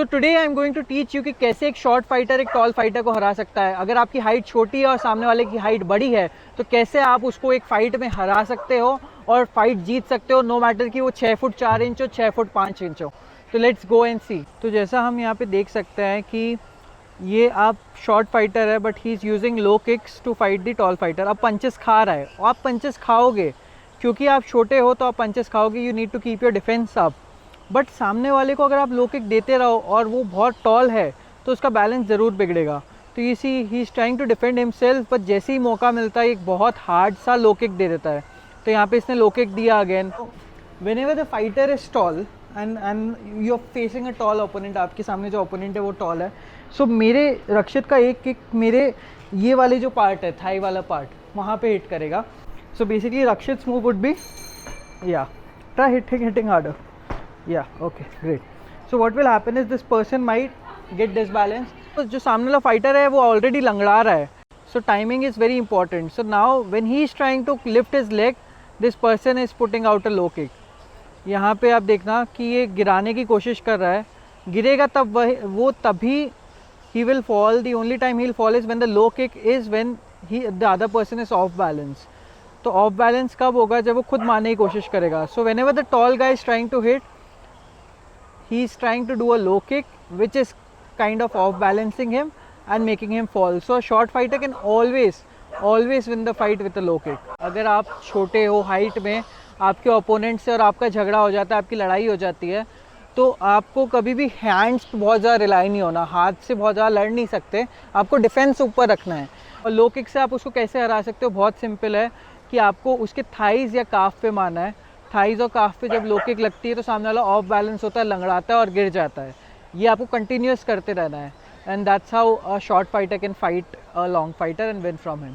तो today I am going to teach you कि कैसे एक शॉर्ट फाइटर एक टॉल फाइटर को हरा सकता है। अगर आपकी हाइट छोटी है और सामने वाले की हाइट बड़ी है तो कैसे आप उसको एक फाइट में हरा सकते हो और फाइट जीत सकते हो, नो मैटर कि वो 6 फुट 4 इंच हो 6 फुट 5 इंच हो। तो लेट्स गो एंड सी। तो जैसा हम यहाँ पे देख सकते हैं कि ये आप शॉर्ट फाइटर है but he is using low kicks to fight the tall fighter. अब पंचेस खा रहा है और आप पंचेस खाओगे क्योंकि आप छोटे हो तो आप पंचेस खाओगे, you need to keep your defence up. But सामने वाले को अगर आप लो किक देते रहो और वो बहुत टॉल है तो उसका बैलेंस ज़रूर बिगड़ेगा। तो ये see he is trying to defend himself, but जैसे ही मौका मिलता है एक बहुत हार्ड सा लो किक दे देता है। तो यहाँ पे इसने लो किक दिया again. Whenever the fighter is tall and you are facing a tall opponent, आपके सामने जो ओपोनेंट है वो टॉल है, सो मेरे रक्षित का एक किक मेरे ये वाले जो पार्ट है थाई वाला पार्ट वहाँ पे हिट करेगा। So basically Rakshit move would be या try hitting harder. Yeah, okay, great. So what will happen is this person might get disbalanced. तो जो सामने वाला फाइटर है वो ऑलरेडी लंगड़ा रहा है, so timing is very important. So now when he is trying to lift his leg, this person is putting out a low kick. यहाँ पे आप देखना कि ये गिराने की कोशिश कर रहा है, गिरेगा तब वो तभी he will fall. The only time he'll fall is when the low kick is when the other person is off balance. तो ऑफ बैलेंस कब होगा? जब वो खुद मारने की कोशिश करेगा. So whenever the tall guy is trying to hit, he is trying to do a low kick which is kind of off balancing him and making him fall. So a short fighter can always win the fight with a low kick. अगर आप छोटे हो height में, आपके opponent से और आपका झगड़ा हो जाता है, आपकी लड़ाई हो जाती है, तो आपको कभी भी हैंड्स पे बहुत ज़्यादा रिलाई नहीं होना, हाथ से बहुत ज़्यादा लड़ नहीं सकते, आपको डिफेंस ऊपर रखना है। और लो किक से आप उसको कैसे हरा सकते हो? बहुत सिंपल है कि आपको उसके थाइज़ या काफ पे मारना है। थाइज़ और काफ पे जब लो किक लगती है तो सामने वाला ऑफ बैलेंस होता है, लंगड़ाता है और गिर जाता है। ये आपको कंटिन्यूस करते रहना है, and that's how a short fighter can fight a long fighter and win from him.